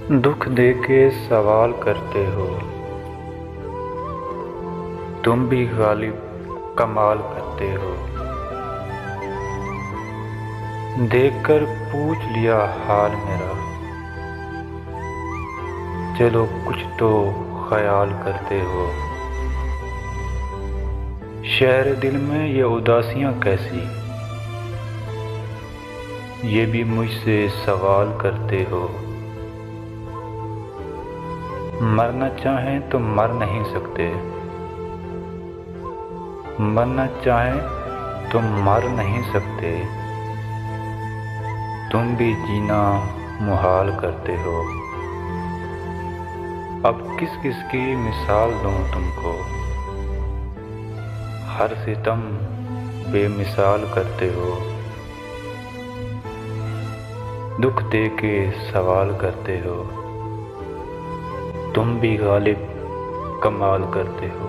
दुख दे के सवाल करते हो, तुम भी गालिब कमाल करते हो। देखकर पूछ लिया हाल मेरा, चलो कुछ तो ख्याल करते हो। शहर दिल में ये उदासियां कैसी, ये भी मुझसे सवाल करते हो। मरना चाहें तो मर नहीं सकते, मरना चाहें तो मर नहीं सकते। तुम भी जीना मुहाल करते हो। अब किस किस की मिसाल दूं तुमको, हर सितम बेमिसाल करते हो। दुख दे के सवाल करते हो, तुम भी गालिब कमाल करते हो।